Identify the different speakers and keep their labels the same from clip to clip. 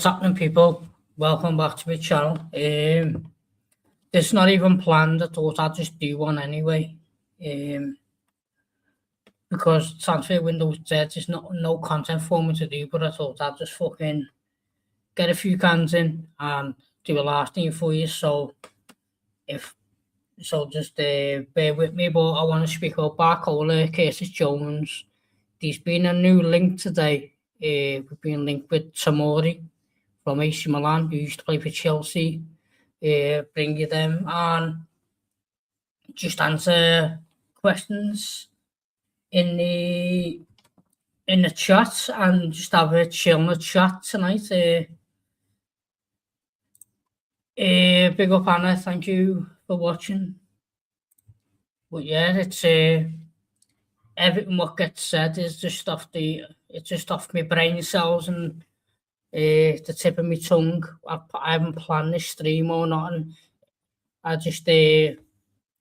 Speaker 1: happening, people? Welcome back to my channel. This is not even planned. I thought I'd just do one anyway. Because transfer window's dead, there's no content for me to do, but I thought I'd just fucking get a few cans in and do a last thing for you. So just bear with me, but I want to speak about Barcola, Curtis Jones. There's been a new link today. We've been linked with Tamori from AC Milan, who used to play for Chelsea. Bring you them and just answer questions in the chat and just have a chill in the chat tonight. Big up Anna, thank you for watching. But yeah, it's everything what gets said is just off my brain cells and the tip of my tongue. I haven't planned this stream or nothing. I just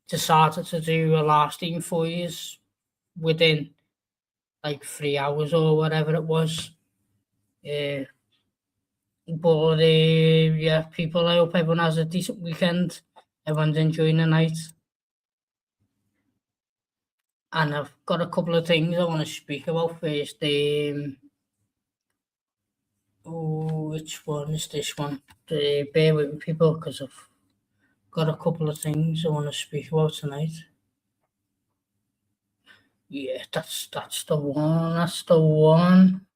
Speaker 1: decided to do a last stream for you within like 3 hours or whatever it was. But yeah, people, I hope everyone has a decent weekend. Everyone's enjoying the night. And I've got a couple of things I want to speak about first. Which one is this one? Bear with me, people, because I've got a couple of things I want to speak about tonight. Yeah, that's the one. That's the one.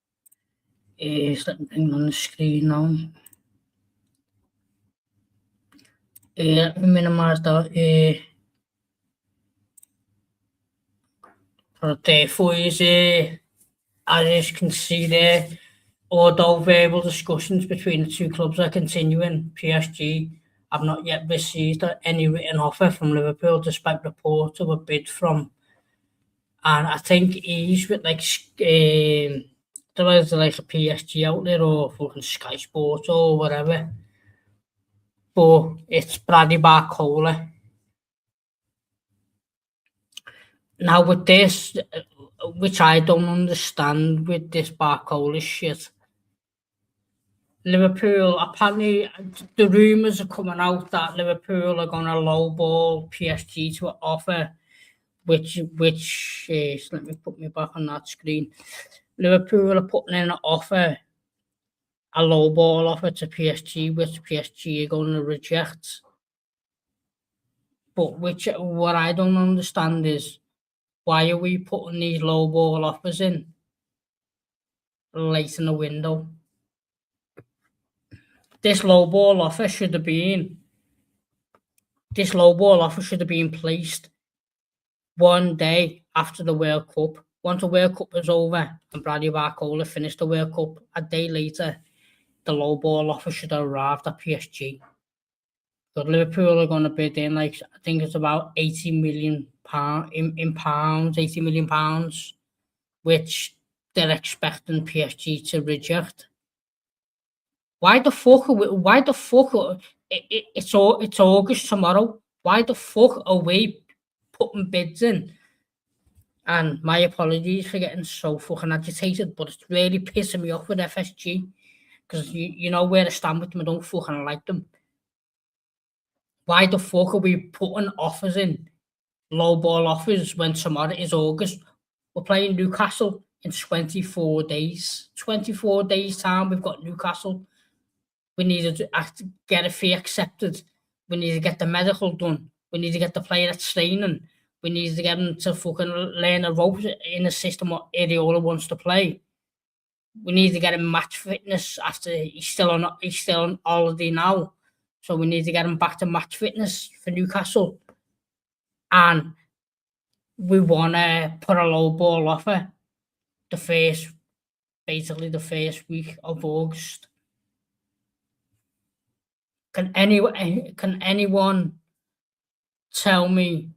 Speaker 1: Let me bring it on the screen now. Let me minimize that. But for you, as you can see there, although verbal discussions between the two clubs are continuing, PSG have not yet received any written offer from Liverpool, despite reports of a bid from. And I think he's with like like a PSG outlet or fucking Sky Sports or whatever. But it's Bradley Barcola. Now with this, which I don't understand with this Barcola shit, Liverpool, apparently the rumours are coming out that Liverpool are going to lowball PSG to an offer, which is, let me put me back on that screen. Liverpool are putting in an offer, a lowball offer to PSG, which PSG are going to reject. But what I don't understand is, why are we putting these lowball offers in late in the window? This lowball offer should have been placed 1 day after the World Cup. Once the World Cup was over and Bradley Barcola finished the World Cup, a day later, the lowball offer should have arrived at PSG. But Liverpool are going to bid in, like, I think it's about £80 million in pounds, £80 million, which they're expecting PSG to reject. Why the fuck? It's August tomorrow. Why the fuck are we putting bids in? And my apologies for getting so fucking agitated, but it's really pissing me off with FSG, because you know where I stand with them. I don't fucking like them. Why the fuck are we putting offers in, low ball offers, when tomorrow is August? We're playing Newcastle in 24 days. 24 days time, we've got Newcastle. We need to get a fee accepted. We need to get the medical done. We need to get the player that's training. We need to get him to fucking learn the ropes in the system what Iraola wants to play. We need to get him match fitness after he's still on holiday now. So we need to get him back to match fitness for Newcastle. And we want to put a low ball offer basically the first week of August. Can anyone tell me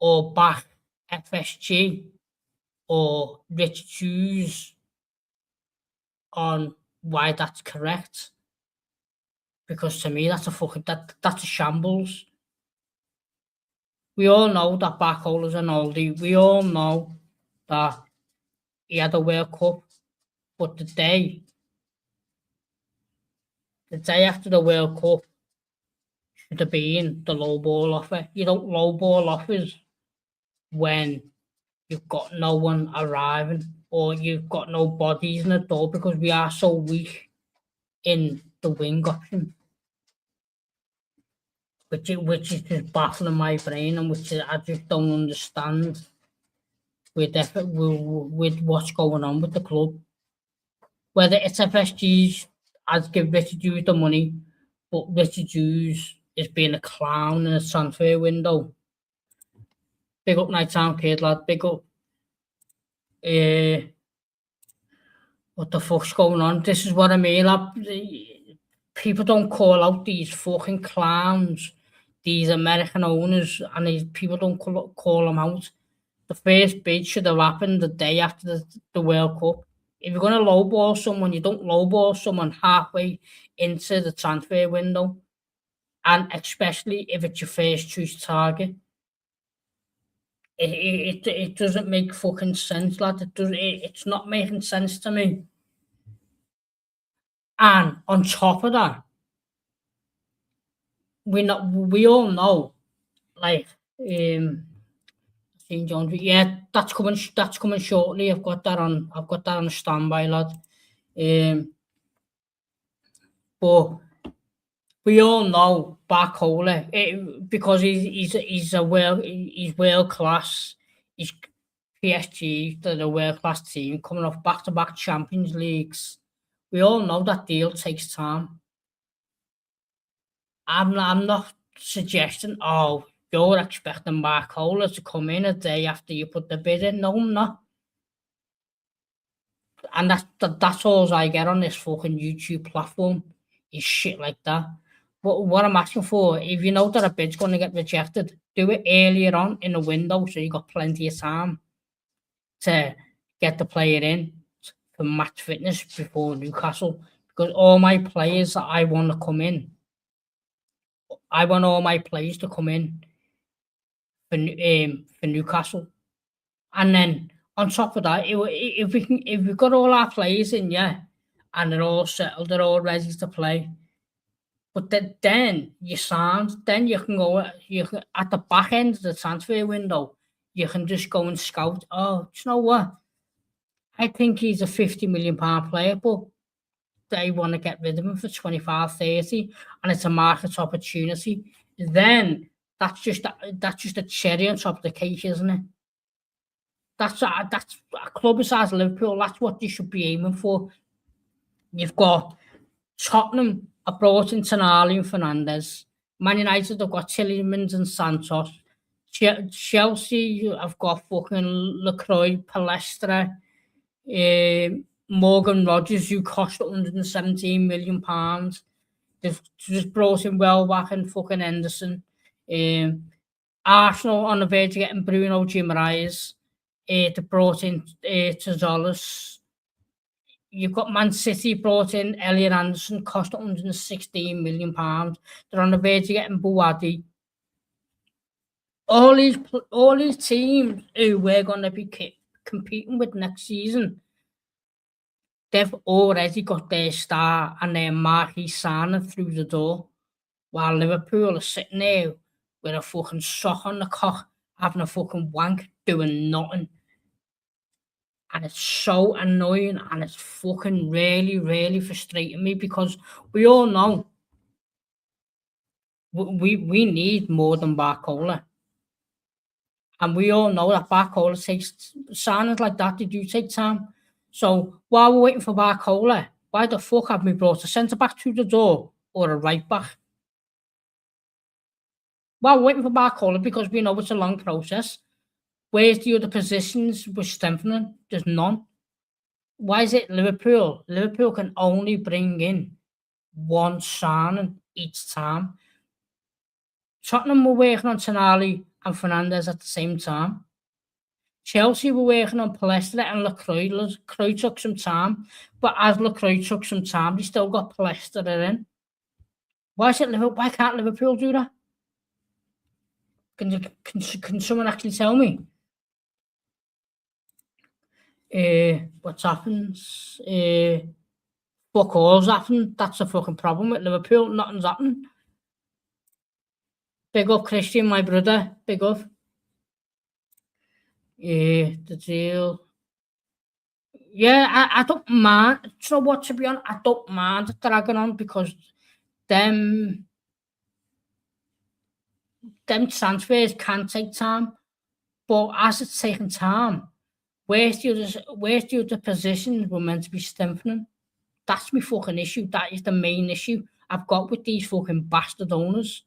Speaker 1: or back FSG or Rich Hughes on why that's correct? Because to me, that's a shambles. We all know that Barcola's an oldie. We all know that he had a World Cup, but the day the day after the World Cup should have been the low ball offer. You don't low ball offers when you've got no one arriving or you've got no bodies in the door because we are so weak in the wing option, which is just baffling my brain and which I just don't understand with what's going on with the club. Whether it's FSG's, I'd give Richard Hughes the money, but Richard Hughes is being a clown in a transfer window. Big up Nighttown Kid, lad. Big up. What the fuck's going on? This is what I mean. People don't call out these fucking clowns, these American owners, and people don't call them out. The first bid should have happened the day after the World Cup. If you're going to lowball someone, you don't lowball someone halfway into the transfer window, and especially if it's your first choice target. It doesn't make fucking sense, lad. It's not making sense to me. And on top of that, we all know, like, St. John's. Yeah, that's coming shortly. I've got that on standby, lad. But we all know Barcola because he's world class. He's PSG, they're a world class team coming off back-to-back Champions Leagues. We all know that deal takes time. I'm not suggesting, oh, you're expecting Barcola to come in a day after you put the bid in. No, I'm not. And that's all I get on this fucking YouTube platform is shit like that. But what I'm asking for, if you know that a bid's going to get rejected, do it earlier on in the window so you got plenty of time to get the player in for match fitness before Newcastle. Because all my players that I want to come in, I want all my players to come in for Newcastle. And then on top of that, if we've got all our players in, yeah, and they're all settled, they're all ready to play. But then you can go at the back end of the transfer window, you can just go and scout. Oh, you know what? I think he's a £50 million player, but they want to get rid of him for 25, 30, and it's a market opportunity. Then that's just a cherry on top of the cake, isn't it? That's a club besides Liverpool. That's what you should be aiming for. You've got Tottenham have brought in Tonali and Fernandes. Man United have got Tielemans and Santos. Chelsea have got fucking LaCroix, Palestra, Morgan Rogers, who cost £117 million. They've just brought in Welbeck and fucking Henderson. Arsenal on the verge of getting Bruno Guimaraes. They brought in Tazolis. You've got Man City brought in Elliot Anderson, cost £116 million. They're on the verge of getting Buwadi. All these teams who we're going to be competing with next season, they've already got their star and their marquee signing through the door, while Liverpool are sitting there with a fucking sock on the cock, having a fucking wank, doing nothing. And it's so annoying and it's fucking really, really frustrating me because we all know we need more than Barcola. And we all know that Barcola takes signings like that. They do take time. So while we're waiting for Barcola, why the fuck have we brought a centre back through the door or a right back? While we're waiting for Barcola, because we know it's a long process, where's the other positions we're strengthening? There's none. Why is it Liverpool? Liverpool can only bring in one signing each time. Tottenham were working on Tonali and Fernandes at the same time. Chelsea were working on Palestra and LaCroix. LaCroix took some time, but as LaCroix took some time, they still got Palestra in. Why can't Liverpool do that? Can someone actually tell me? What happens? fuck all's happened. That's the fucking problem with Liverpool. Nothing's happening. Big up Christian, my brother. Big up. Yeah, the deal. Yeah, I don't mind. So what, to be honest, I don't mind dragging on because them transfers can take time. But as it's taking time, where's the other positions we're meant to be strengthening? That's my fucking issue. That is the main issue I've got with these fucking bastard owners.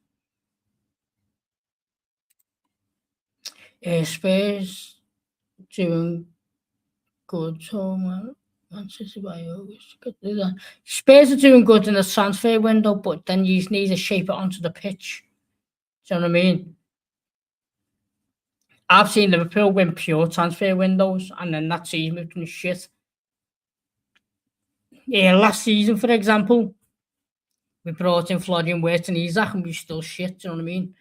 Speaker 1: Spurs doing good. So, Man City by August. Spurs are doing good in the transfer window, but then you need to shape it onto the pitch. Do you know what I mean? I've seen Liverpool win pure transfer windows, and then that season we've done shit. Yeah, last season, for example, we brought in Florian Wirtz and Isaac, and we still shit. Do you know what I mean?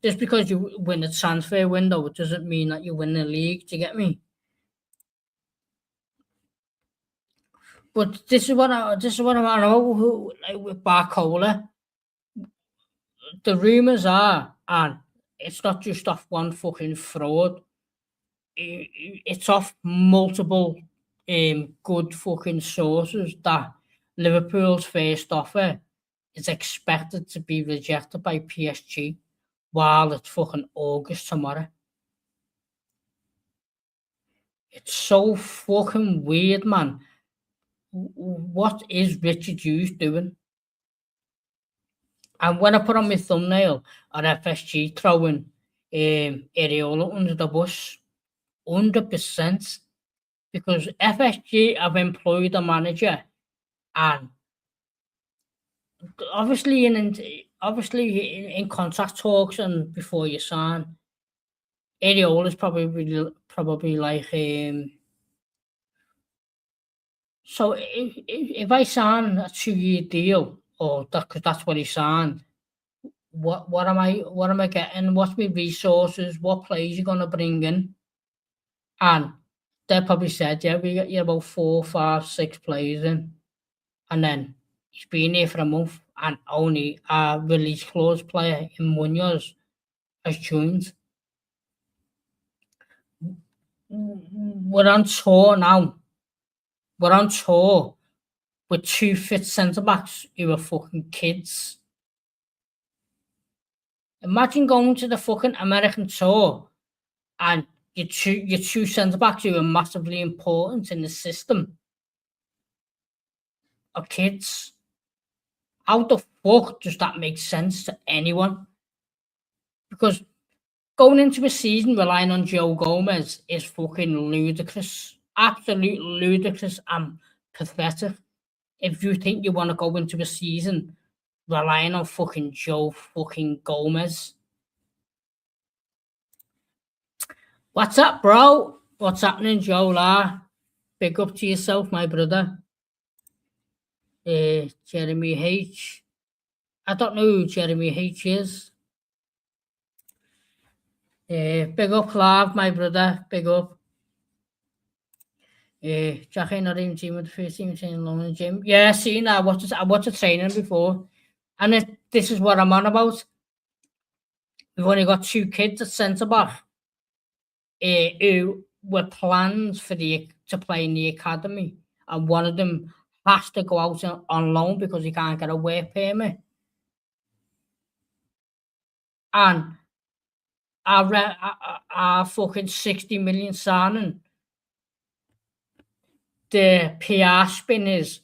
Speaker 1: Just because you win a transfer window, it doesn't mean that you win the league. Do you get me? But this is what I know. Like with Barcola, the rumours are, and it's not just off one fucking fraud. It's off multiple good fucking sources that Liverpool's first offer is expected to be rejected by PSG while it's fucking August tomorrow. It's so fucking weird, man. What is Richard Hughes doing? And when I put on my thumbnail on FSG throwing Iraola under the bus, 100%, because FSG have employed a manager, and obviously in contract talks and before you sign, Iraola is probably like so if I sign a 2-year deal, or that because that's what he signed, what am I getting? What's my resources? What players you gonna bring in? And they probably said, yeah, we get you about 4, 5, 6 players in, and then he's been here for a month, and only a release clause player in Munoz has joined. We're on tour now. We're on tour with 2 fit centre backs who are fucking kids. Imagine going to the fucking American tour and your two centre backs who are massively important in the system are kids. How the fuck does that make sense to anyone? Because going into a season relying on Joe Gomez is fucking ludicrous. Absolutely ludicrous and pathetic. If you think you want to go into a season relying on fucking Joe fucking Gomez. What's up, bro? What's happening, Joe La? Big up to yourself, my brother. Jeremy H. I don't know who Jeremy H is. Big up, Clive, my brother. Big up. Jackie not even team with the first team training alone in the gym. Yeah, seen that. I watched the training before. And this is what I'm on about. We've only got 2 kids at centre back who were planned to play in the academy, and one of them has to go out on loan because he can't get a work permit. And our fucking 60 million signing, the PR spin is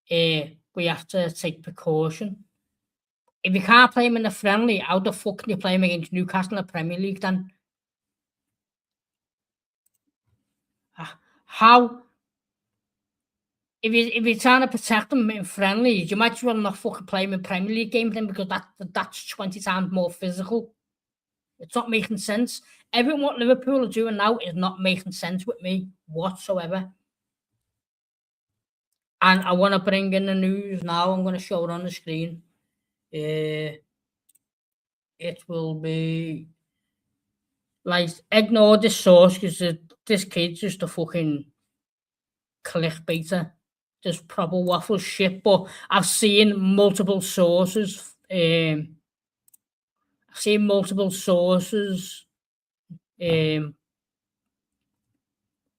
Speaker 1: we have to take precaution. If you can't play him in the friendly, how the fuck can you play him against Newcastle in the Premier League then? How? If you're trying to protect him in friendlies, you might as well not fucking play him in Premier League games then, because that's 20 times more physical. It's not making sense. Everything what Liverpool are doing now is not making sense with me whatsoever. And I want to bring in the news now. I'm going to show it on the screen. It will be like, ignore this source because this kid's just a fucking clickbaiter. there's proper waffle shit, but I've seen multiple sources. I've seen multiple sources um,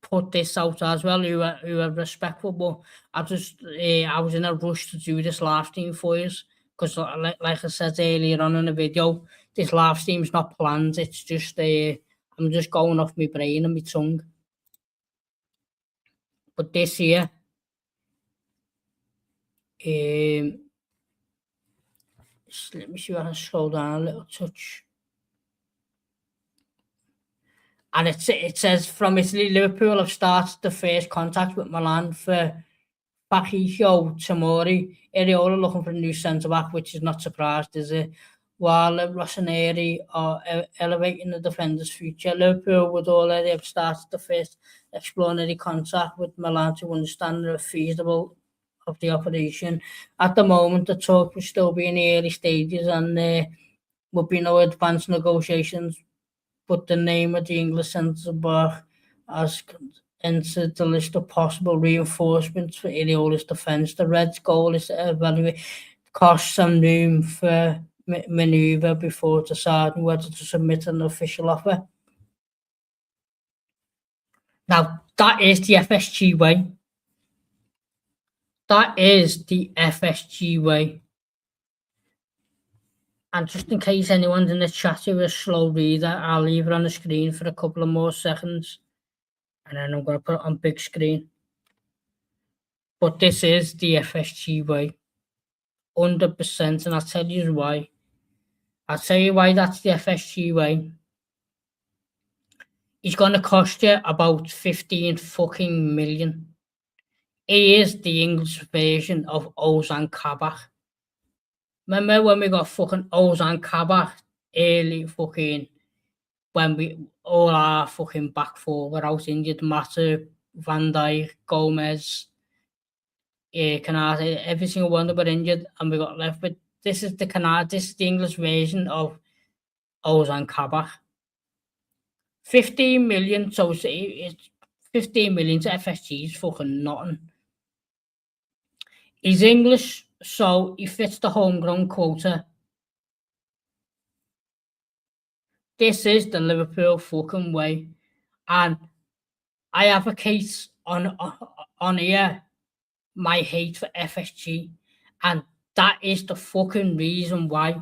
Speaker 1: put this out as well who are respectful, but I was in a rush to do this live stream for you because, like I said earlier on in the video, this live stream's not planned. It's just I'm just going off my brain and my tongue. But this year, let me see if I can scroll down a little touch. And it says from Italy, Liverpool have started the first contact with Milan for Patricio Tomori. Iraola looking for a new centre-back, which is not surprised, is it? While Rossoneri are elevating the defender's future, Liverpool would already have started the first exploratory contact with Milan to understand the feasible of the operation. At the moment, the talk will still be in the early stages and there will be no advanced negotiations, but the name of the English centre-back has entered the list of possible reinforcements for Iraola's defence. The Reds' goal is to evaluate costs and room for manoeuvre before deciding whether to submit an official offer. Now, that is the FSG way. That is the FSG way. And just in case anyone's in the chat who is a slow reader, I'll leave it on the screen for a couple of more seconds. And then I'm going to put it on big screen. But this is the FSG way. 100%. And I'll tell you why. I'll tell you why that's the FSG way. He's going to cost you about 15 fucking million. He is the English version of Ozan Kabak. Remember when we got fucking Ozan Kabak early fucking, when we all our fucking back four were out injured, Matip, Van Dijk, Gomez, Canada, every single one that were injured, and we got left with this is the English version of Ozan Kabak. 15 million, so it's 15 million to FSG is fucking nothing. He's English, so he fits the homegrown quota. This is the Liverpool fucking way. And I advocate on here my hate for FSG. And that is the fucking reason why.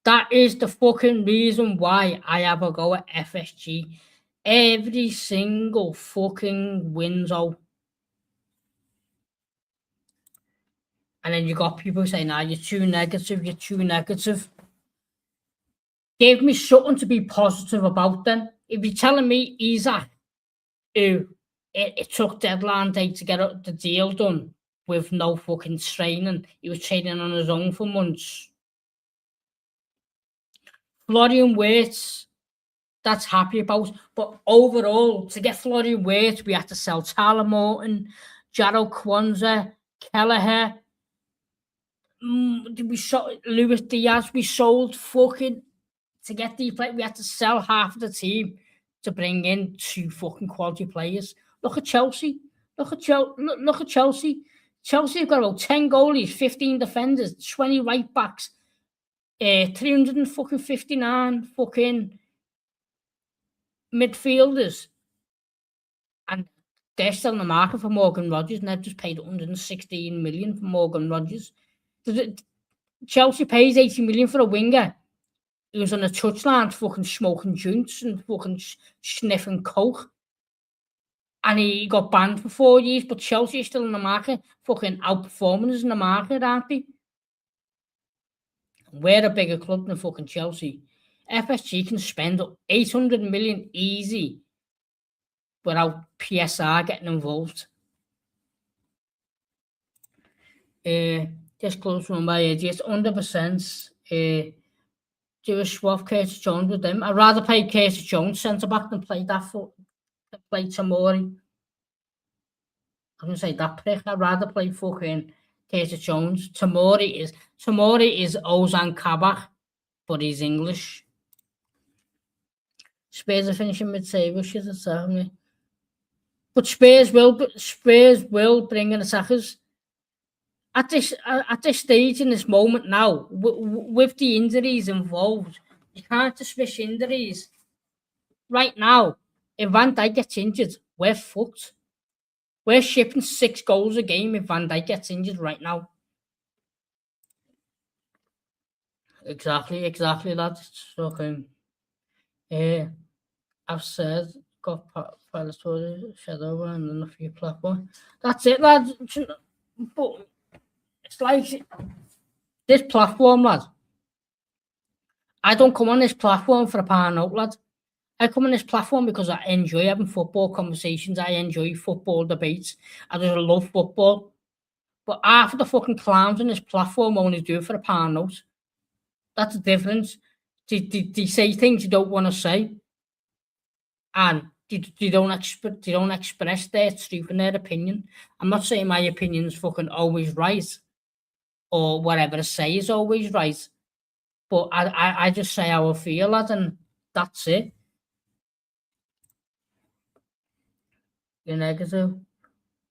Speaker 1: That is the fucking reason why I have a go at FSG. Every single fucking window. And then you got people saying, nah, you're too negative. Give me something to be positive about then. If you're telling me Isaac, who it took deadline day to get the deal done with no fucking training, he was training on his own for months. Florian Wirtz, that's happy about. But overall, to get Florian Wirtz, we had to sell Tyler Morton, Jarrell Kwanzaa, Kelleher. Luis Diaz, we sold fucking to get the play. We had to sell half of the team to bring in 2 fucking quality players. Look at Chelsea. Look at Chelsea. Chelsea have got about 10 goalies, 15 defenders, 20 right backs, 359 fucking midfielders, and they're still in the market for Morgan Rodgers, and they've just paid 116 million for Morgan Rodgers. Chelsea pays 80 million for a winger who was on the touchline fucking smoking joints and fucking sniffing coke. And he got banned for 4 years, but Chelsea is still in the market, fucking outperforming us in the market, aren't they? We're a bigger club than fucking Chelsea. FSG can spend 800 million easy without PSR getting involved. Just close from my idiots, 100%. Do a swap Curtis Jones with them. I'd rather play Curtis Jones centre back than play Tomori. I'm gonna say that prick. I'd rather play fucking Curtis Jones. Tomori is Ozan Kabak, but he's English. Spurs are finishing mid-table, shit, it's me. But Spurs will bring in attackers at this stage in this moment now, with the injuries involved. You can't dismiss injuries right now. If Van Dijk gets injured, we're fucked. We're shipping 6 goals a game if Van Dijk gets injured right now. Exactly, lads. So, I've said, got Palestine, Shadow, and then a few platforms. That's it, lads. But it's like this platform, lad. I don't come on this platform for a pound out, lad. I come on this platform because I enjoy having football conversations. I enjoy football debates. I just love football. But half of the fucking clowns on this platform only do it for a pound out. That's the difference. They say things you don't want to say, and they don't express their truth and their opinion. I'm not saying my opinion is fucking always right, or whatever I say is always right, but I just say how I feel, lad, and that's it. You're negative.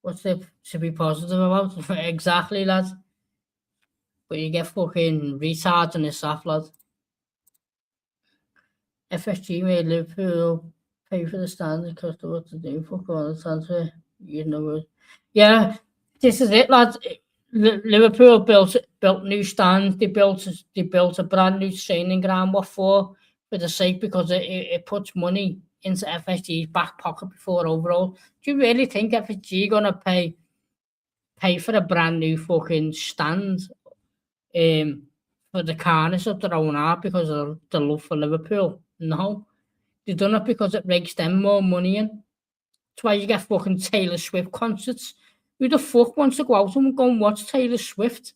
Speaker 1: What's there to be positive about? Exactly, lad. But you get fucking retards and this stuff, lad. FSG made Liverpool pay for the stands because they what to do. Fuck all the transfer. You know it. Yeah, this is it, lads. Liverpool built new stands. They built a brand new training ground. What for? For the sake because it puts money into FSG's back pocket before overall. Do you really think FSG gonna pay for a brand new fucking stand? For the kindness of their own heart because of the love for Liverpool. No, they've done it because it makes them more money in. That's why you get fucking Taylor Swift concerts. Who the fuck wants to go out and go and watch Taylor Swift?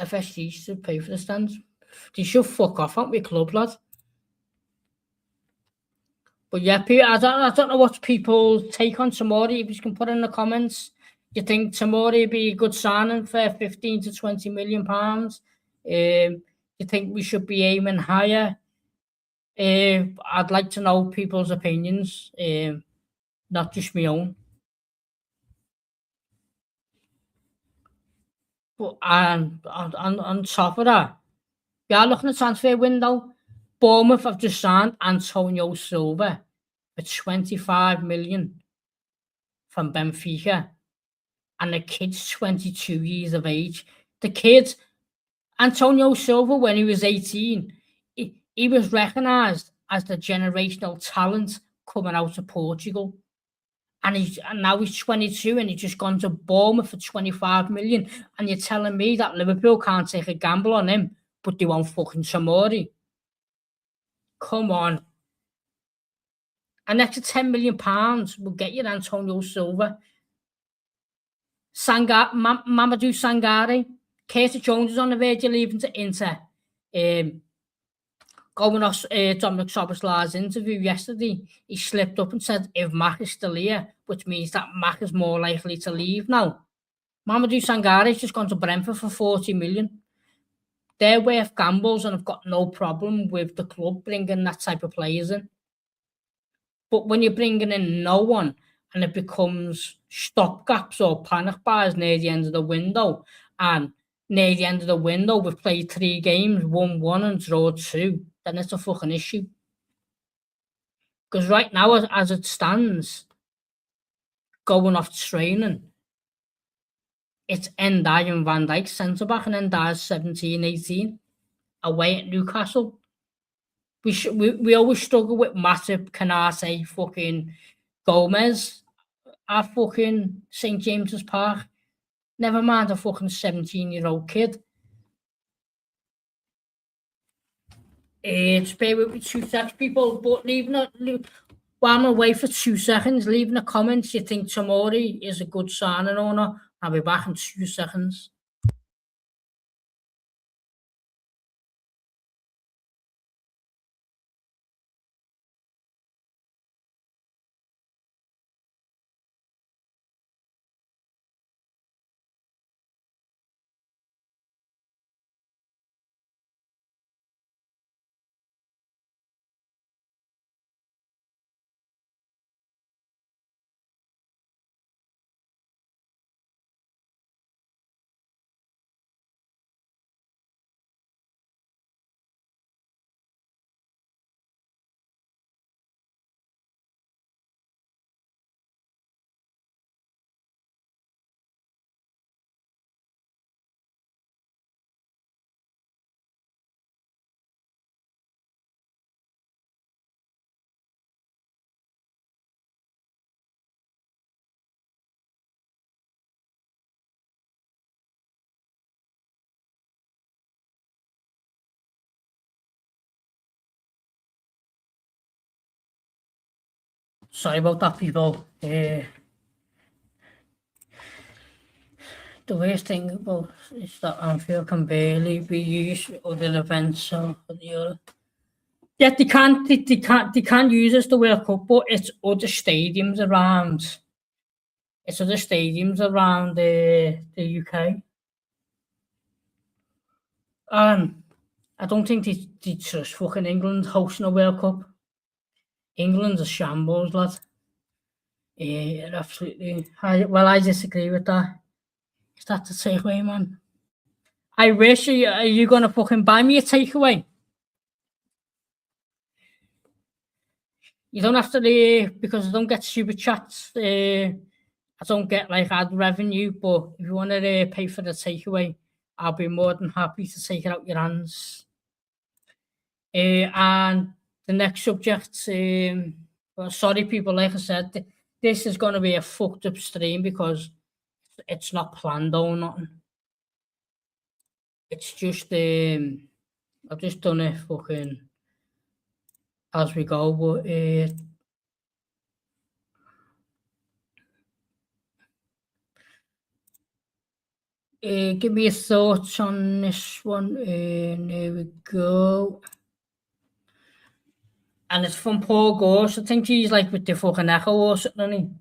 Speaker 1: FSG should pay for the stands. They should fuck off out with club, lad. But yeah, I don't know what people take on Tamori. If you can put in the comments, you think Tamori would be a good signing for 15 to 20 million pounds? You think we should be aiming higher? I'd like to know people's opinions, not just my own. But on top of that, we are looking at transfer window. Bournemouth have just signed Antonio Silva for 25 million from Benfica, and the kid's 22 years of age. The kid, Antonio Silva, when he was 18, he was recognised as the generational talent coming out of Portugal. And now he's 22 and he's just gone to Bournemouth for 25 million. And you're telling me that Liverpool can't take a gamble on him, but they want fucking Samori. Come on. An extra £10 million will get you Antonio Silva. Mamadou Sangare. Curtis Jones is on the verge of leaving to Inter. Going off Dominic Soboslai's interview yesterday, he slipped up and said if Mac is still here, which means that Mac is more likely to leave now. Mamadou Sangare's just gone to Brentford for 40 million. They're worth gambles, and I've got no problem with the club bringing that type of players in. But when you're bringing in no one and it becomes stopgaps or panic buys near the end of the window, and near the end of the window we've played 3 games, won 1 and draw 2, then it's a fucking issue. Because right now, as it stands, going off training, it's Ndiaye and Van Dijk centre back, and Ndiaye's 17, 18, away at Newcastle. We always struggle with Matip, Canate, fucking Gomez at fucking St James's Park. Never mind a fucking 17-year-old kid. Just bear with me 2 seconds, people, but while I'm away for 2 seconds, leave in the comments you think Tomori is a good signing or not. I'll be back in 2 seconds. Sorry about that, people. The worst thing about is that Anfield can barely be used for other events or the other. Yeah, they can't use it as the World Cup, but it's other stadiums around. It's other stadiums around the UK. I don't think they trust fucking England hosting a World Cup. England's a shambles, lad. Yeah, absolutely. I disagree with that. Is that the takeaway, man? I wish. Are you gonna fucking buy me a takeaway? You don't have to, because I don't get super chats. I don't get like ad revenue, but if you want to pay for the takeaway, I'll be more than happy to take it out your hands. And the next subject, well, sorry people, like I said, this is going to be a fucked up stream because it's not planned or nothing. It's just, I've just done it fucking as we go, but give me your thoughts on this one. There we go. And it's from Paul Gorse. I think he's like with the fucking Echo or something, isn't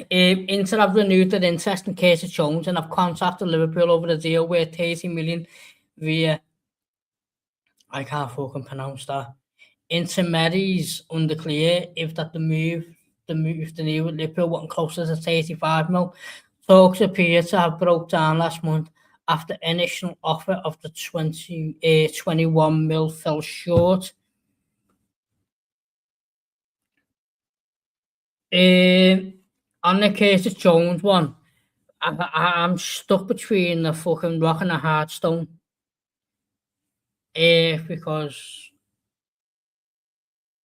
Speaker 1: he? Inter have renewed their interest in Curtis Jones and have contacted Liverpool over the deal worth 30 million via, I can't fucking pronounce that, intermediaries unclear if that the move the new Liverpool wasn't closer to 35 mil. Talks appear to have broke down last month after initial offer of the 21 mil fell short. On the Curtis Jones one, I'm stuck between a fucking rock and a hard stone. Because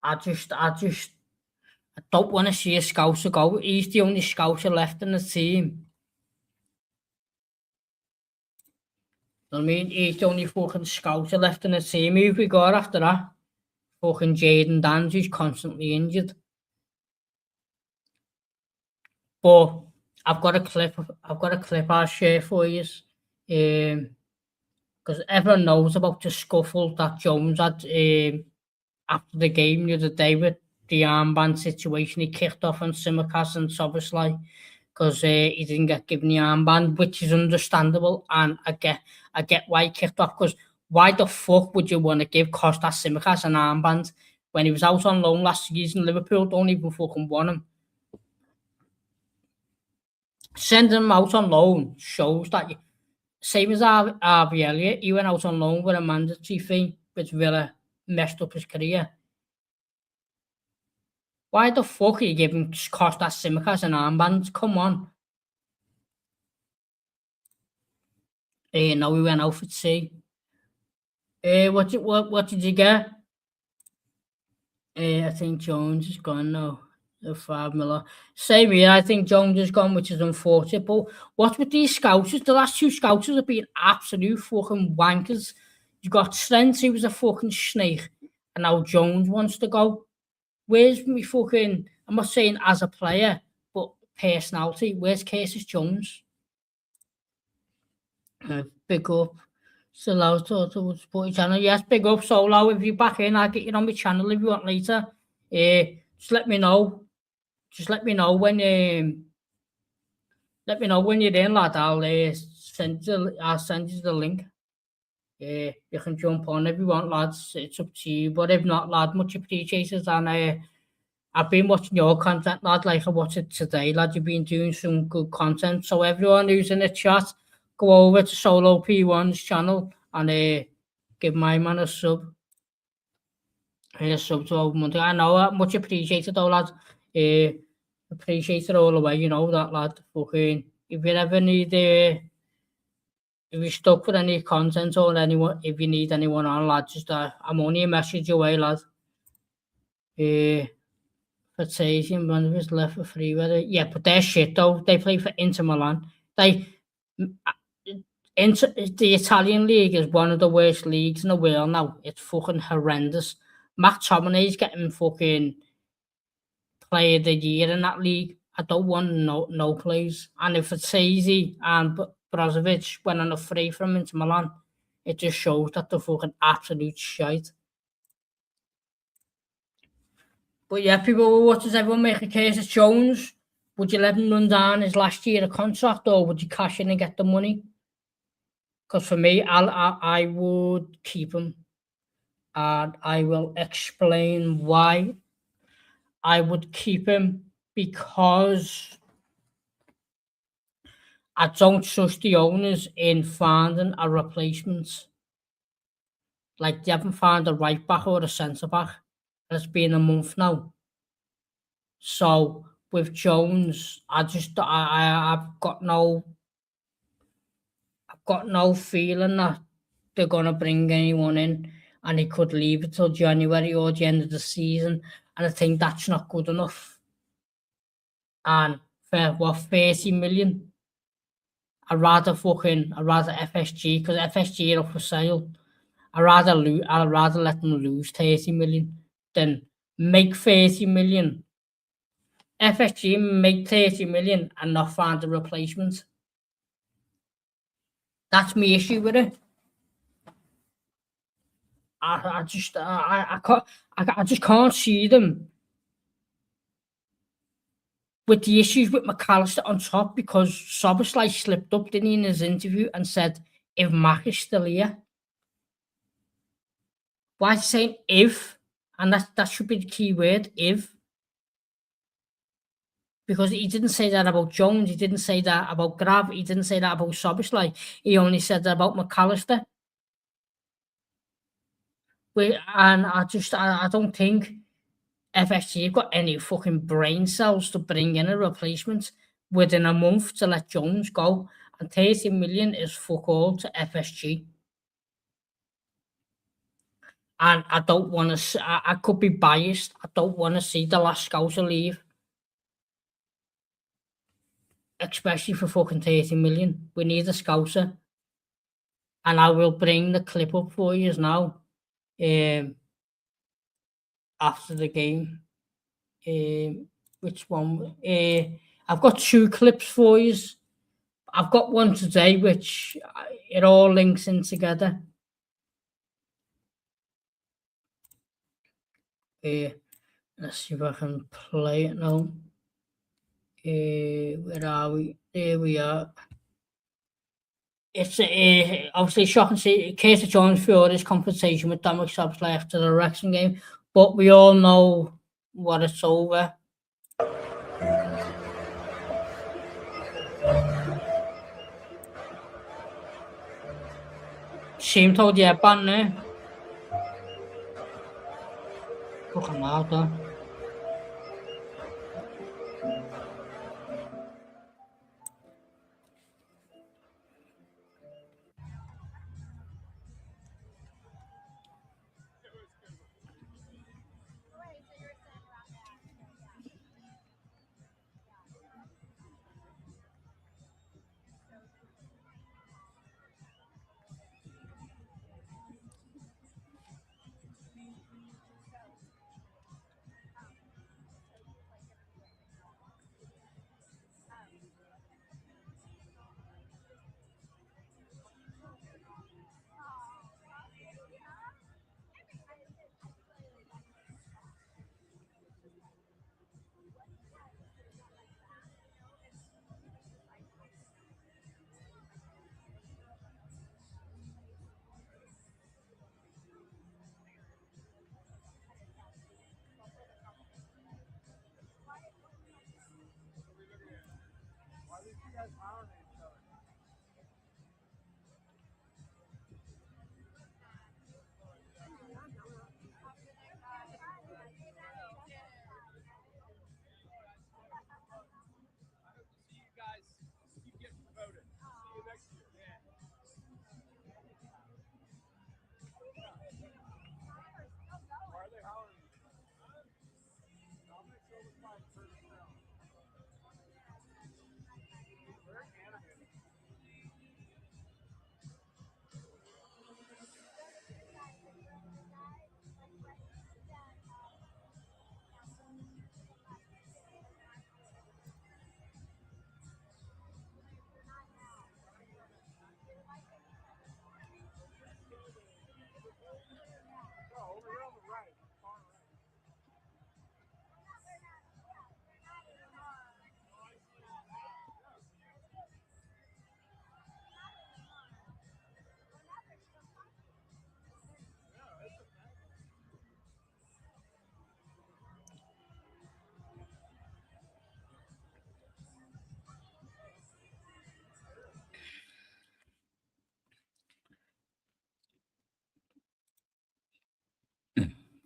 Speaker 1: I don't want to see a Scouser go. He's the only Scouser left in the team. I mean, he's the only fucking Scouser left in the team. Who we got after that? Fucking Jaden Dans, who's constantly injured. But I've got a clip I'll share for you. Because everyone knows about the scuffle that Jones had after the game the other day with the armband situation. He kicked off on Simicast and Soboslai because he didn't get given the armband, which is understandable, and I get why he kicked off, because why the fuck would you want to give Kostas Simicast an armband when he was out on loan last season? Liverpool don't even fucking want him. Sending him out on loan shows that same as RB Elliott, he went out on loan with a mandatory fee, which Villa messed up his career. Why the fuck are you giving Kostas Simicast an armband? Come on. No, we went out for tea. What did you get? I think Jones is gone now. The 5 mil. Same here. I think Jones is gone, which is unfortunate. But what's with these Scousers? The last two Scousers have been absolute fucking wankers. You got Trent, who was a fucking snake, and now Jones wants to go. Where's me fucking? I'm not saying as a player, but personality. Where's Curtis Jones? Big up. Solo to support your channel. Yes, big up Solo. If you're back in, I'll get you on my channel if you want later. Just let me know. Just let me know when you're in, lad. I'll send you the link. You can jump on if you want, lads. It's up to you. But if not, lad, much appreciated. And I've been watching your content, lad. Like I watched it today, lad. You've been doing some good content. So everyone who's in the chat, go over to Solo P1's channel and give my man a sub. A sub to Open Monday. I know, much appreciated though, lad. Appreciate it all the way, you know that, lad. Fucking, if you ever need, if you're stuck with any content or anyone, if you need anyone on, lad, just I'm only a message away, lad. Potassium was left for free. Yeah, but they're shit though. They play for Inter Milan. The Italian league is one of the worst leagues in the world now. It's fucking horrendous. McTominay's getting fucking player of the year in that league. I don't want no plays. And if it's easy and Brozovic went on a free from Inter Milan, it just shows that they're fucking absolute shite. But yeah, people, what does everyone make a case? It's Jones. Would you let him run down his last year of contract, or would you cash in and get the money? Because for me, I would keep him, and I will explain why I would keep him, because I don't trust the owners in finding a replacement. Like, they haven't found a right back or a centre back. It's been a month now. So with Jones, I've got no feeling that they're gonna bring anyone in, and he could leave it till January or the end of the season, and I think that's not good enough. And for what, 30 million? I'd rather FSG, because FSG are up for sale. I'd rather let them lose 30 million than make 30 million. FSG make 30 million and not find a replacement. That's my issue with it. I just can't see them with the issues with McAllister on top, because Soboslai slipped up, didn't he, in his interview and said, if Mac is still here. Why is he saying if? And that should be the key word, if. Because he didn't say that about Jones, he didn't say that about Grav, he didn't say that about Soboslai. He only said that about McAllister. And I don't think FSG have got any fucking brain cells to bring in a replacement within a month to let Jones go. And 30 million is fuck all to FSG. And I don't want to. I could be biased. I don't want to see the last Scouser leave, especially for fucking 30 million. We need a Scouser, and I will bring the clip up for you now. After the game, which one? I've got two clips for you. I've got one today, which it all links in together. Let's see if I can play it now. Where are we? There we are. It's obviously shocking to see Casey Jones for his confrontation with Dominic Szoboszlai after the Wrexham game, but we all know what it's over. Seem told the ban there. Fucking loud though.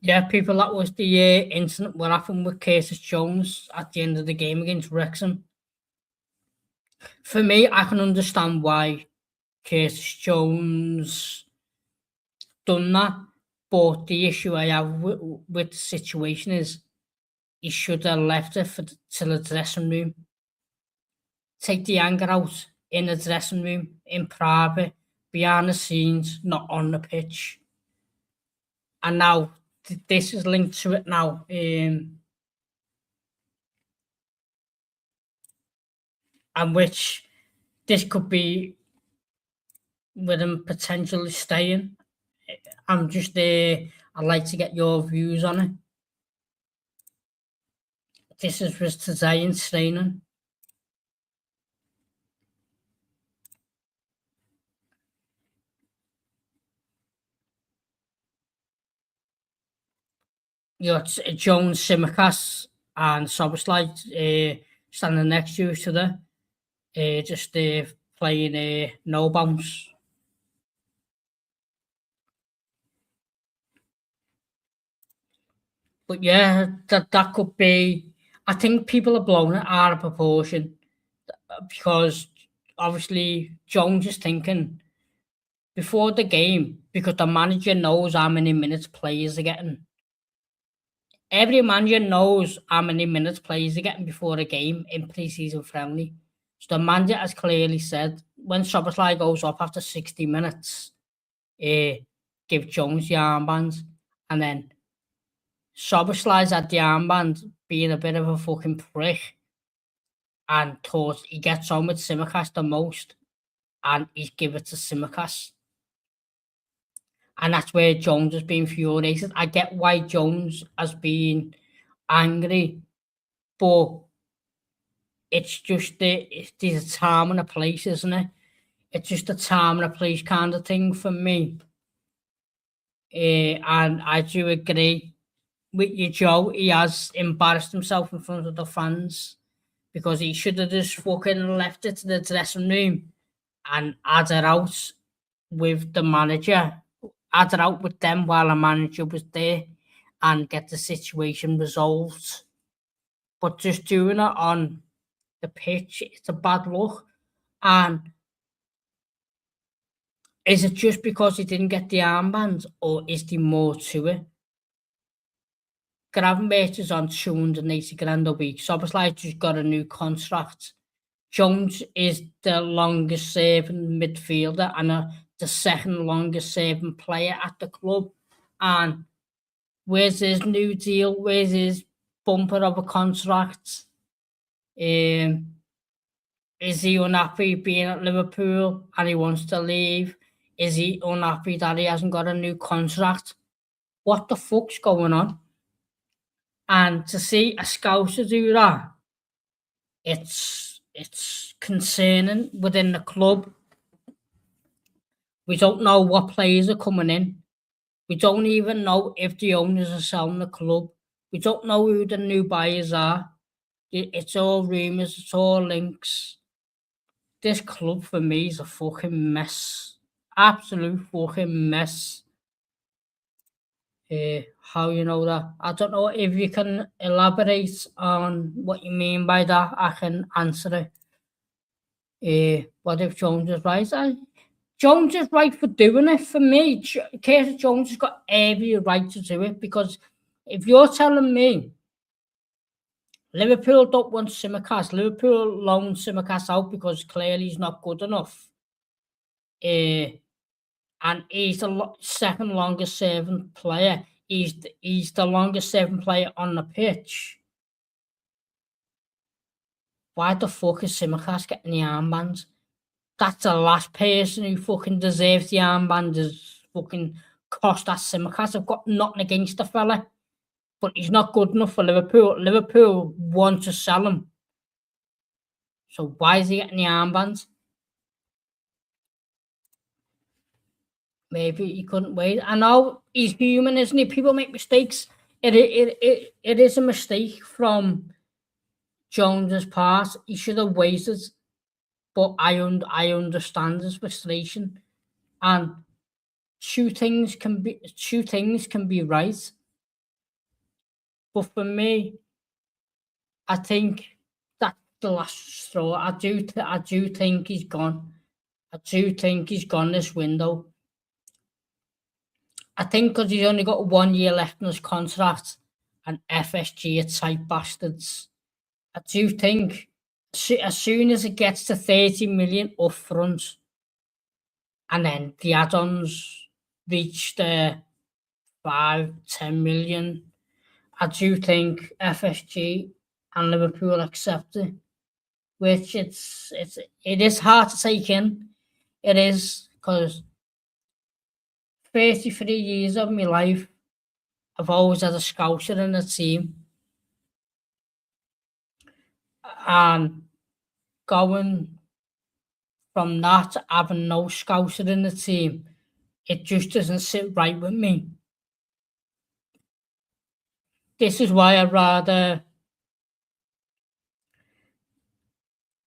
Speaker 1: Yeah, people, that was the incident what happened with Curtis Jones at the end of the game against Wrexham. For me, I can understand why Curtis Jones done that, but the issue I have with the situation is he should have left it to the dressing room. Take the anger out in the dressing room, in private, behind the scenes, not on the pitch. And now this is linked to it now. And which this could be with him potentially staying. I'm just I'd like to get your views on it. This is with today in training. You got Jones, Simicast, and Soboslai standing next to each other, just playing no bounce. But yeah, that could be. I think people are blowing it out of proportion because obviously Jones is thinking before the game because the manager knows how many minutes players are getting. Every manager knows how many minutes players are getting before a game in pre-season friendly. So the manager has clearly said when Soboslai goes off after 60 minutes, give Jones the armbands, and then Soboslai's at the armband being a bit of a fucking prick and thought he gets on with Simicast the most and he's give it to Simicast. And that's where Jones has been furious. I get why Jones has been angry, but it's just there's a time and a place, isn't it? It's just a time and a place kind of thing for me. And I do agree with you, Joe. He has embarrassed himself in front of the fans because he should have just fucking left it to the dressing room and had it out with the manager, had it out with them while the manager was there and get the situation resolved. But just doing it on the pitch, it's a bad look. And is it just because he didn't get the armbands or is there more to it? Gravenberch is on 280 grand a week. Soboslai just got a new contract. Jones is the longest serving midfielder and the second longest serving player at the club. And where's his new deal? Where's his bumper of a contract? Is he unhappy being at Liverpool and he wants to leave? Is he unhappy that he hasn't got a new contract? What the fuck's going on? And to see a Scouser do that, it's concerning within the club. We don't know what players are coming in. We don't even know if the owners are selling the club. We don't know who the new buyers are. It's all rumours, it's all links. This club for me is a fucking mess. Absolute fucking mess. How you know that? I don't know if you can elaborate on what you mean by that. I can answer it. What if Jones is right? Jones is right for doing it. For me, Curtis Jones has got every right to do it because if you're telling me Liverpool don't want Simicast, Liverpool loaned Simicast out because clearly he's not good enough. And he's the second longest serving player. He's the longest serving player on the pitch. Why the fuck is Simicast getting the armbands? That's the last person who fucking deserves the armband is fucking Costa Simicast. I've got nothing against the fella, but he's not good enough for Liverpool. Liverpool want to sell him. So why is he getting the armbands? Maybe he couldn't wait. I know he's human, isn't he? People make mistakes. It is a mistake from Jones's part. He should have waited. But I understand his frustration. And two things can be right. But for me, I think that's the last straw. I do think he's gone. I do think he's gone this window. I think because he's only got 1 year left in his contract, and FSG are tight bastards. I do think as soon as it gets to 30 million upfront, and then the add-ons reach the 5-10 million, I do think FSG and Liverpool accept it, which it is hard to take in. It is, because 33 years of my life, I've always had a Scouser in the team, and going from that to having no Scouser in the team, it just doesn't sit right with me. This is why I'd rather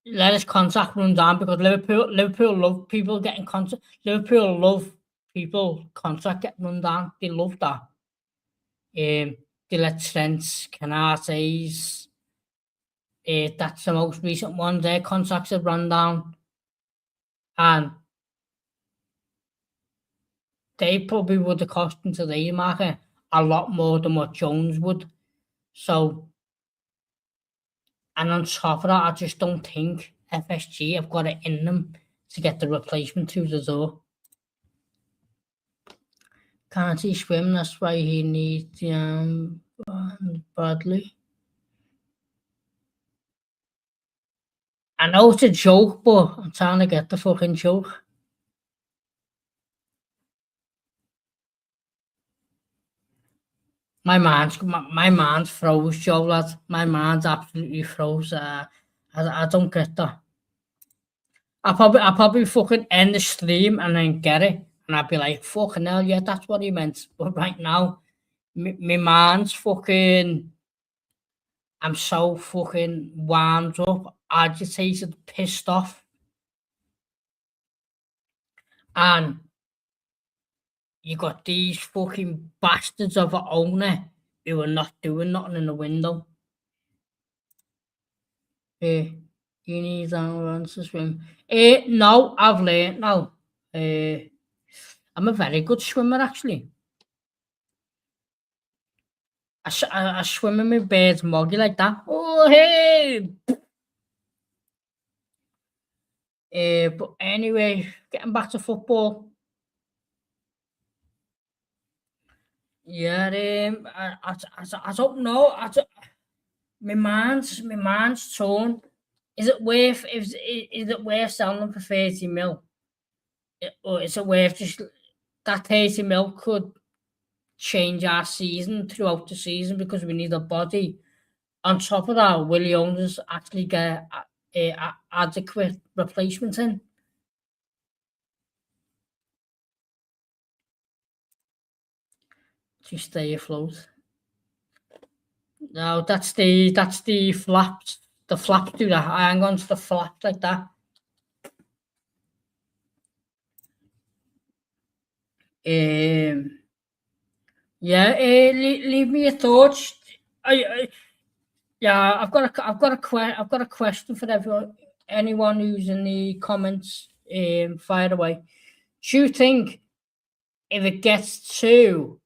Speaker 1: let his contract run down, because Liverpool love people getting contract. Liverpool love people contract getting run down. They love that. They let Trent, Canates, that's the most recent one. Their contracts have run down, and they probably would have cost in today's market a lot more than what Jones would. So, and on top of that, I just don't think FSG have got it in them to get the replacement through the door. Can't he swim? That's why he needs Bradley. I know it's a joke, but I'm trying to get the fucking joke. My mind's froze, Joe, lad. My mind's absolutely froze. I don't get that. I'll probably fucking end the stream and then get it, and I'll be like, fucking hell, yeah, that's what he meant. But right now, my mind's fucking, I'm so fucking wound up, agitated, pissed off. And you got these fucking bastards of an owner who are not doing nothing in the window. You need to swim. No, I've learned now. I'm a very good swimmer, actually. I swim in my bird's moggy like that. Oh, hey! But anyway, getting back to football. Yeah, I don't know. My mind's torn. Is it worth selling them for 30 mil? Or is it worth just that 30 mil could change our season throughout the season, because we need a body. On top of that, will the owners actually get adequate replacement in? To stay afloat. No, that's the flaps. The flaps do that. I hang on to the flaps like that. Yeah, leave me your thoughts. Yeah, I've got a question for everyone. Anyone who's in the comments, fire away. Do you think if it gets to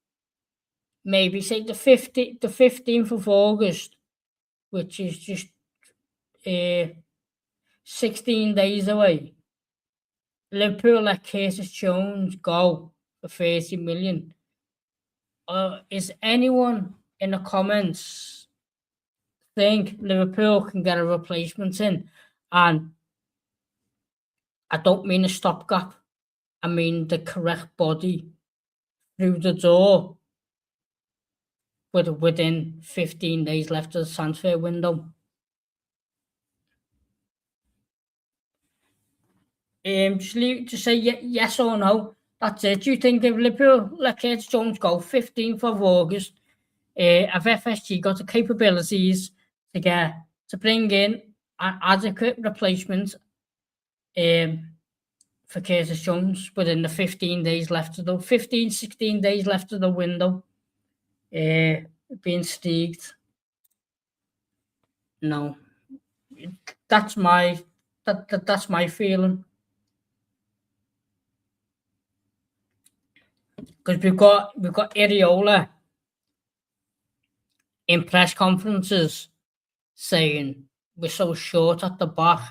Speaker 1: maybe say the 15th of August, which is just 16 days away, Liverpool let Curtis Jones go for 30 million? Is anyone in the comments think Liverpool can get a replacement in? And I don't mean a stopgap, I mean the correct body through the door within 15 days left of the transfer window. Just say yes or no. That's it. Do you think if Liverpool let Curtis Jones go 15th of August, have FSG got the capabilities to bring in an adequate replacement for Curtis Jones within the 16 days left of the window? being staked. No, that's my that's my feeling. Because we've got Iraola in press conferences saying we're so short at the back.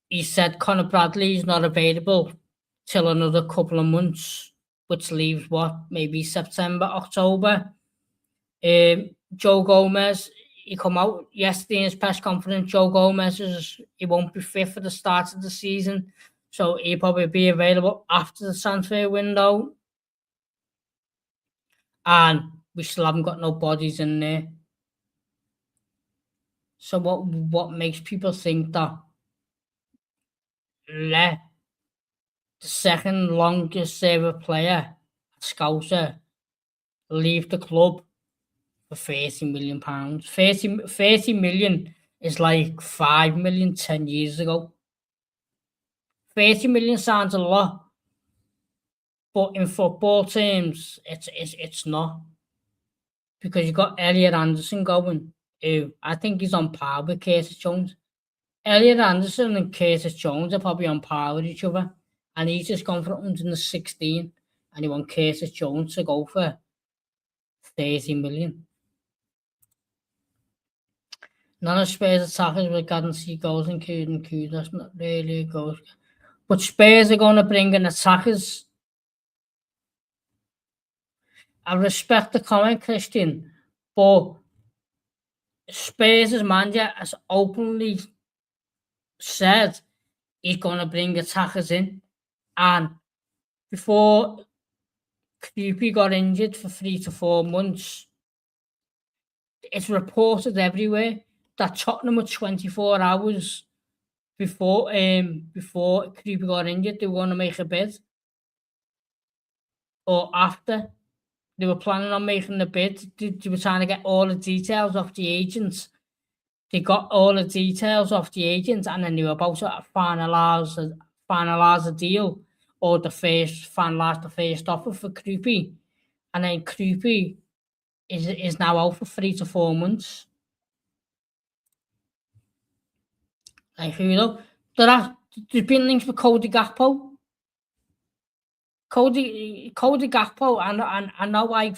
Speaker 1: He said Conor Bradley's not available till another couple of months, which leaves maybe September, October. Joe Gomez, he come out yesterday in his press conference. Joe Gomez he won't be fit for the start of the season, so he'll probably be available after the transfer window. And we still haven't got no bodies in there. So what makes people think that the second longest serving player, Scouser, leave the club for £30 million? 30 million is like 5 million 10 years ago. 30 million sounds a lot, but in football terms, it's not. Because you've got Elliot Anderson going, who I think he's on par with Curtis Jones. Elliot Anderson and Curtis Jones are probably on par with each other. And he's just gone for 116, and he want Curtis Jones to go for 30 million. None of Spurs attackers will guarantee goals, including Kudos, not really goals. But Spurs are going to bring in attackers. I respect the comment, Christian, but Spurs' manager has openly said he's going to bring attackers in. And before Creepy got injured for 3 to 4 months, it's reported everywhere that Tottenham were 24 hours before Creepy got injured, they were going to make a bid. Or after. They were planning on making the bid. They were trying to get all the details off the agents. They got all the details off the agents, and then they were about to finalise a deal, or finalise the first offer for Creepy. And then Creepy is now out for 3 to 4 months. Like, there's been links with Cody Gakpo. Cody Gakpo, and I know I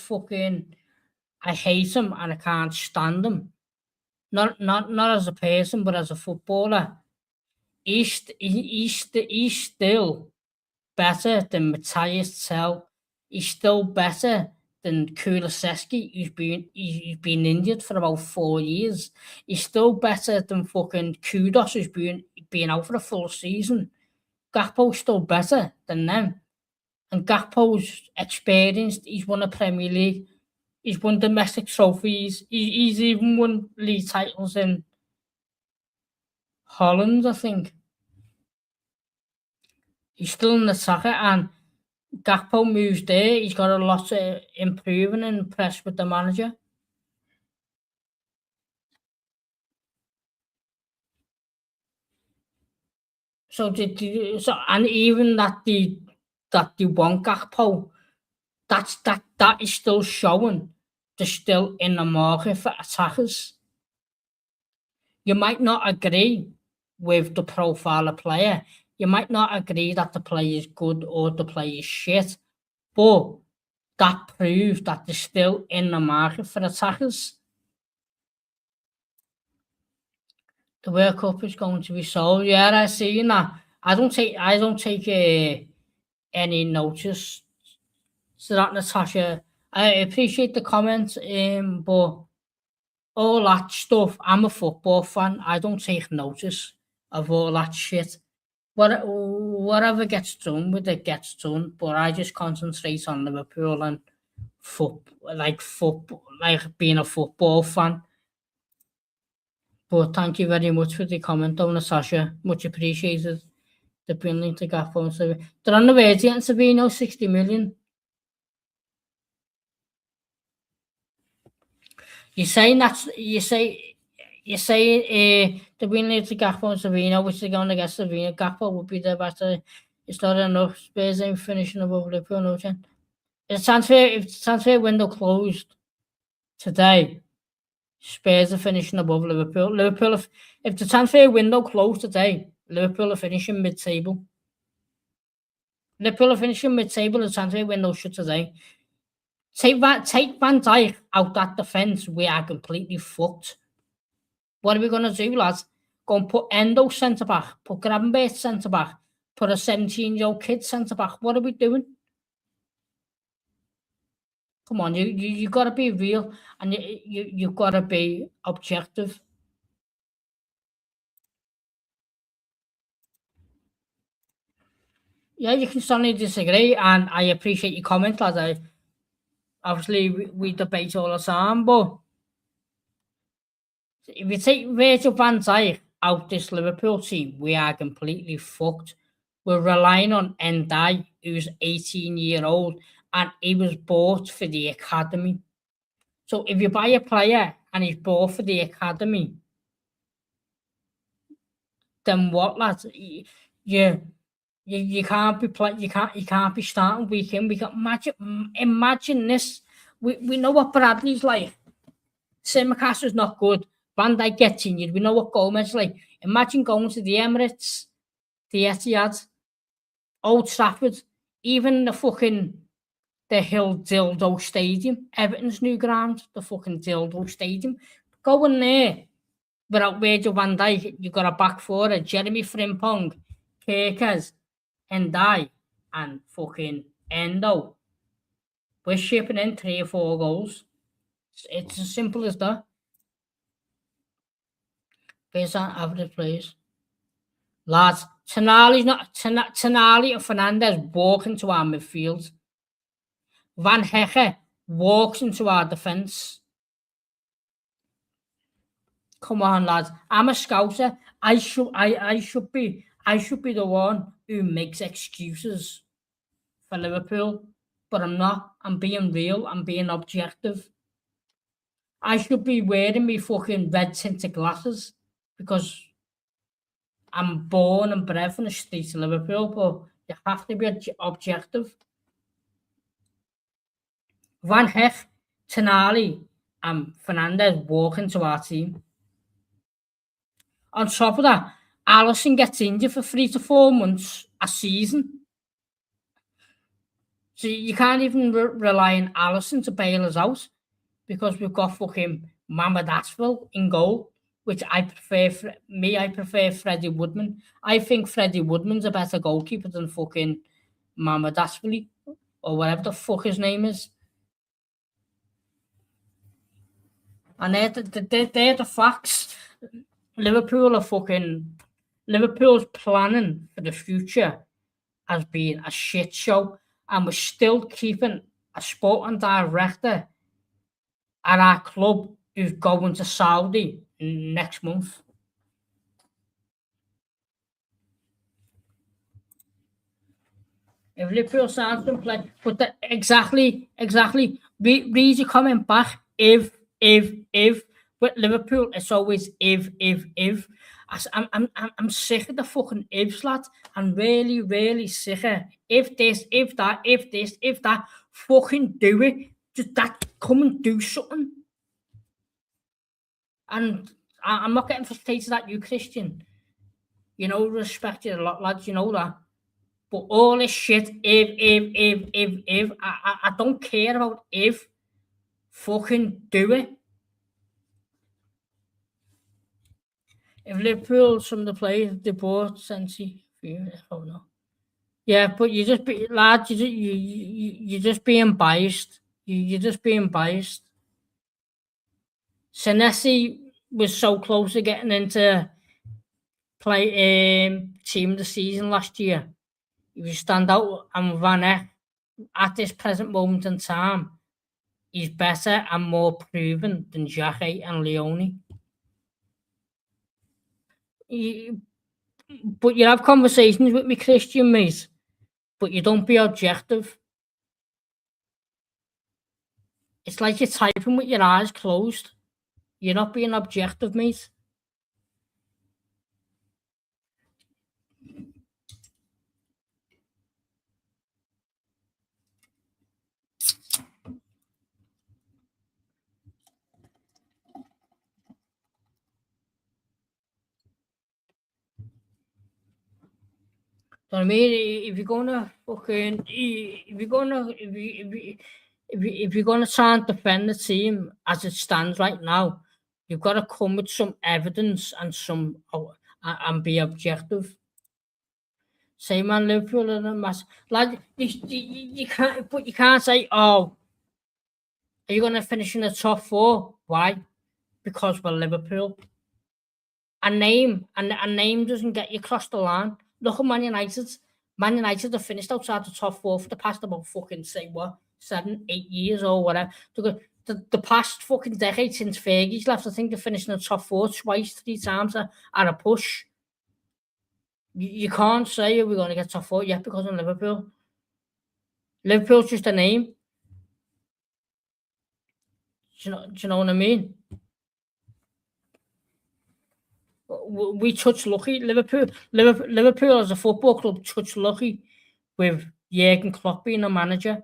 Speaker 1: hate him and I can't stand him. Not as a person, but as a footballer. He's still better than Matthias Tell. He's still better than Kulusevski, who's been injured for about 4 years. He's still better than fucking Kudos, who's been out for a full season. Gakpo's still better than them. And Gakpo's experienced. He's won a Premier League. He's won domestic trophies. He's even won league titles in Holland, I think. He's still an attacker, and Gakpo moves there. He's got a lot to improve and impress with the manager. And even that they want Gakpo, that is still showing they're still in the market for attackers. You might not agree with the profile of player. You might not agree that the player is good or the player is shit, but that proves that they're still in the market for attackers. The World Cup is going to be sold. Yeah, I see that. I don't take any notice to that, Natasha. I appreciate the comments, but all that stuff, I'm a football fan. I don't take notice of all that shit. Whatever gets done with it gets done, but I just concentrate on Liverpool and football, like being a football fan. But thank you very much for the comment, though, Natasha. Much appreciated. The brilliant to Gakpo and Savino. They're on the way to getting Savino 60 million. You say the winner to Gakpo and Savino, which they're going to get Savino. Gakpo would be the better. It's not enough. Spurs ain't finishing above Liverpool, no chance. If the transfer window closed today, Spurs are finishing above Liverpool. Liverpool, if the transfer window closed today, Liverpool are finishing mid-table. Liverpool are finishing mid-table. The transfer window shut today. Take Van Dijk out that defence. We are completely fucked. What are we going to do, lads? Go and put Endo centre back, put Gravenberch centre back, put a 17-year-old kid centre back. What are we doing? Come on, you got to be real, and you got to be objective. Yeah, you can certainly disagree, and I appreciate your comment, lads. Obviously, we debate all the time, but if you take Virgil van Dijk out this Liverpool team, we are completely fucked. We're relying on Ndai, who's 18-year-old, and he was bought for the academy. So if you buy a player and he's bought for the academy, then what, lads? You can't be you can't be starting week in week out. Imagine this. We know what Bradley's like. Simicast is not good. Van Dijk gets injured. We know what Gomez like. Imagine going to the Emirates, the Etihad, Old Trafford, even the Hill Dildo Stadium, Everton's new ground, the fucking Dildo Stadium. Going there without Virgil van Dijk, you got a back four of Jeremy Frimpong, Kerkers, Ndai, and fucking Endo. We're shipping in 3 or 4 goals. It's as simple as that. Based on average players. Lads, Tonali and Fernandes walk into our midfield. Van Hecke walks into our defence. Come on, lads. I'm a scouser. I should be the one who makes excuses for Liverpool, but I'm not. I'm being real. I'm being objective. I should be wearing me fucking red tinted glasses because I'm born and bred in the streets of Liverpool, but you have to be objective. Van Hef, Tonali, and Fernandes walk into our team. On top of that, Alisson gets injured for 3 to 4 months a season. So you can't even rely on Alisson to bail us out because we've got fucking Mamadashvili in goal, which I prefer. I prefer Freddie Woodman. I think Freddie Woodman's a better goalkeeper than fucking Mamadashvili or whatever the fuck his name is. And they're the facts. Liverpool's planning for the future has been a shit show, and we're still keeping a sporting director at our club who's going to Saudi next month. If Liverpool signs them play, but exactly. Read your comment back. If with Liverpool, it's always if. I'm sick of the fucking ifs, lad. I'm really sick of if this, if that, if this, if that. Fucking do it. Just that. Come and do something. And I'm not getting frustrated at you, Christian. You know, respect you a lot, lads. You know that. But all this shit, if, I don't care about if. Fucking do it. If Liverpool, some of the players they bought, Sensi, I don't know. Yeah, but you just be lads, you're just being biased. You're just being biased. Senesi was so close to getting into play team of the season last year. He was stand out, and Van Eyck, at this present moment in time, he's better and more proven than Xhaka and Leone. But you have conversations with me, Christian, mate, but you don't be objective. It's like you're typing with your eyes closed. You're not being objective, mate. know what I mean? If you're gonna fucking, if you're gonna, if you're gonna try and defend the team as it stands right now, you've got to come with some evidence and and be objective. Say, man, Liverpool are a mass. Like you can't, but you can't say, oh, are you gonna finish in the top four? Why? Because we're Liverpool. A name doesn't get you across the line. Look at Man United. Man United have finished outside the top four for the past about fucking say what 7, 8 years or whatever. The past fucking decade since Fergie's left, I think they finished in the top four twice, 3 times at a push. You can't say we're going to get top four yet because of Liverpool. Liverpool's just a name. Do you know what I mean? We touch lucky. Liverpool as a football club touch lucky with Jurgen Klopp being a manager.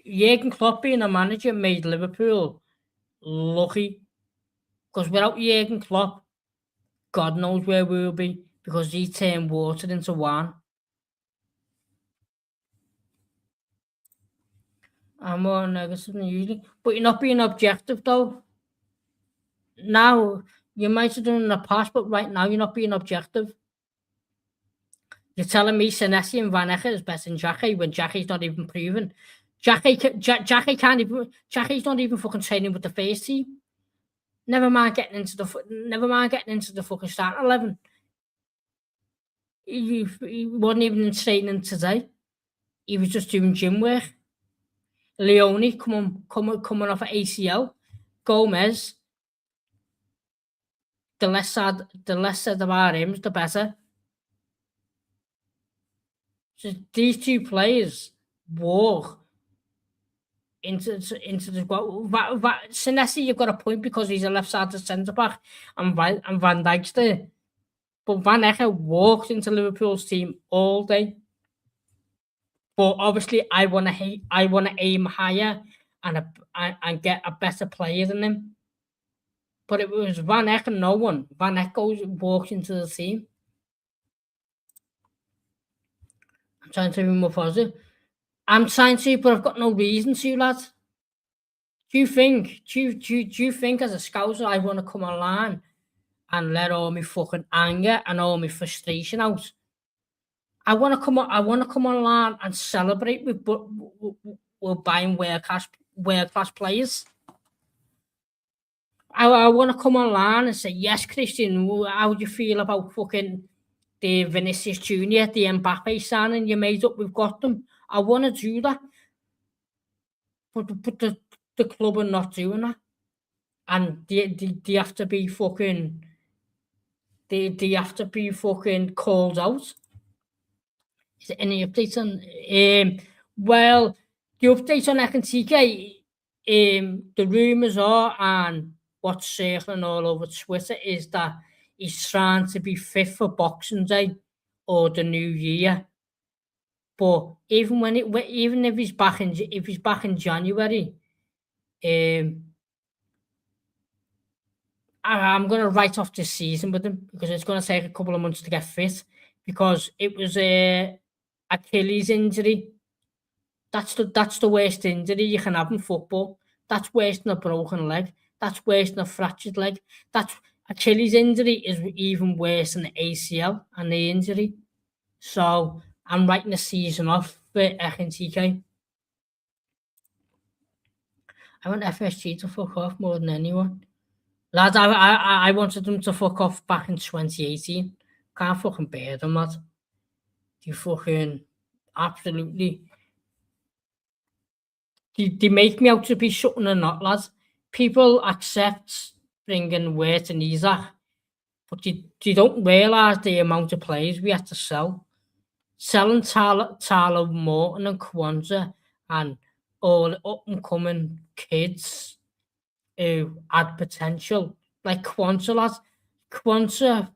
Speaker 1: Jurgen Klopp being a manager made Liverpool lucky because without Jurgen Klopp, God knows where we will be because he turned water into wine. I'm more negative than usually, but you're not being objective though. Now you might have done in the past, but right now you're not being objective. You're telling me Senesi and Van Ecke is better than Xhaka when Xhaka's not even proven. Xhaka can't even. Xhaka's not even fucking training with the first team. Never mind getting into the fucking starting 11. He wasn't even in training today. He was just doing gym work. Leone coming off of ACL. Gomez. The less said about him, the better. So these two players walk into the squad. Senesi, you've got a point because he's a left-sided centre back, and Van Dijk's there. But Van Ecke walked into Liverpool's team all day. But obviously, I want to aim higher and get a better player than him. But it was Van Ecke, no one. Van Ecke walked into the team. I'm trying to be more positive. I'm trying to, but I've got no reason to, lad. Do you think as a scouser I want to come online and let all my fucking anger and all my frustration out? I want to come online and celebrate with buying world class players. I want to come online and say, yes, Christian, how do you feel about fucking the Vinicius Junior, the Mbappe signing you made up? We've got them. I want to do that, but the club are not doing that, and they have to be fucking. They have to be fucking called out. Is there any updates on? Well, the updates on Ekentike, the rumours are, and what's circling all over Twitter is that he's trying to be fit for Boxing Day or the New Year. But even if he's back in January, I'm going to write off this season with him because it's going to take a couple of months to get fit because it was a Achilles injury. That's the worst injury you can have in football. That's worse than a broken leg. That's worse than a fractured leg. That's Achilles injury is even worse than the ACL and the injury. So I'm writing the season off for Ekentike. I want FSG to fuck off more than anyone. Lads, I wanted them to fuck off back in 2018. Can't fucking bear them, lad. You fucking absolutely. They make me out to be something or not, lads. People accept bringing Wirt and Isaac, but they don't realise the amount of players we had to sell. Selling Tyler Morton and Kwanzaa and all the up-and-coming kids who had potential, like Kwanzaa, lads. Kwanzaa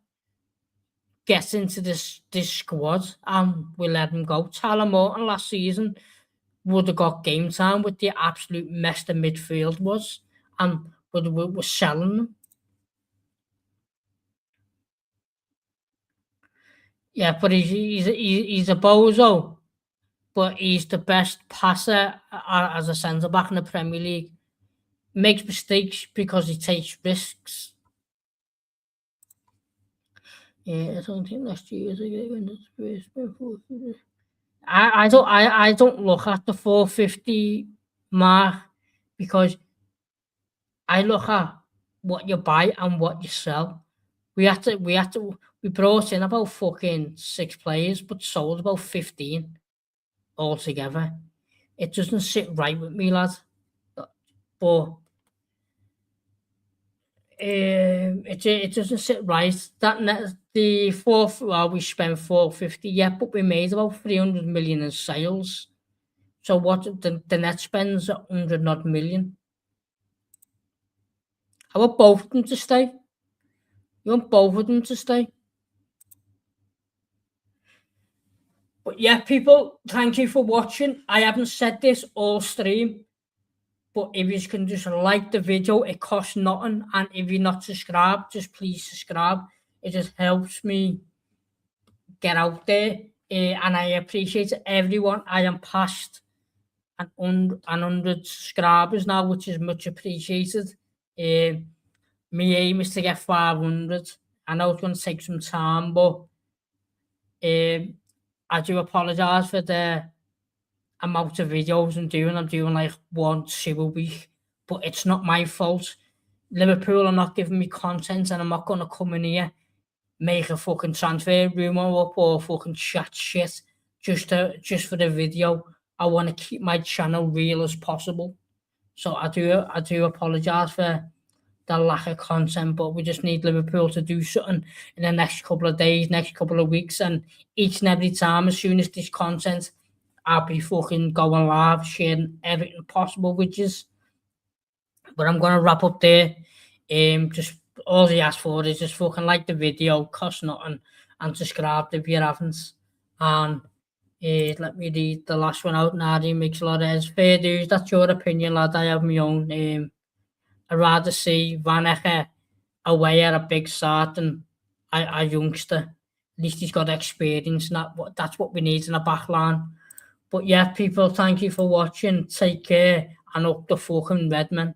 Speaker 1: gets into this squad and we let him go. Tyler Morton last season would have got game time with the absolute mess the midfield was, and we're selling them. Yeah, but he's a bozo, but he's the best passer as a centre back in the Premier League. Makes mistakes because he takes risks. Yeah, I don't think last year is a good win. I don't look at the 450 mark because I look at what you buy and what you sell. We brought in about fucking 6 players, but sold about 15 altogether. It doesn't sit right with me, lad. But it doesn't sit right. The fourth, well, we spent 450, yeah, but we made about 300 million in sales. So what the net spends 100 odd million. How about both of them to stay? You want both of them to stay? But yeah, people, thank you for watching. I haven't said this all stream, but if you can just like the video, it costs nothing. And if you're not subscribed, just please subscribe. It just helps me get out there. And I appreciate everyone. I am past an 100 subscribers now, which is much appreciated. My aim is to get 500. I know it's going to take some time, but I do apologise for the amount of videos I'm doing. I'm doing like 1-2 a week, but it's not my fault. Liverpool are not giving me content, and I'm not going to come in here, make a fucking transfer rumour up or fucking chat shit just for the video. I want to keep my channel real as possible. So I do apologise for the lack of content, but we just need Liverpool to do something in the next couple of days, next couple of weeks, and each and every time, as soon as this content, I'll be fucking going live, sharing everything possible with you. But I'm gonna wrap up there. Just all he asked for is just fucking like the video, cost nothing, and subscribe if you haven't. And let me read the last one out. Nadi makes a lot of fair dues. That's your opinion, lad. I have my own. I'd rather see Van Ecke away at a big start than a youngster. At least he's got experience, and that's what we need in a back line. But yeah, people, thank you for watching. Take care, and up the fucking Redmen.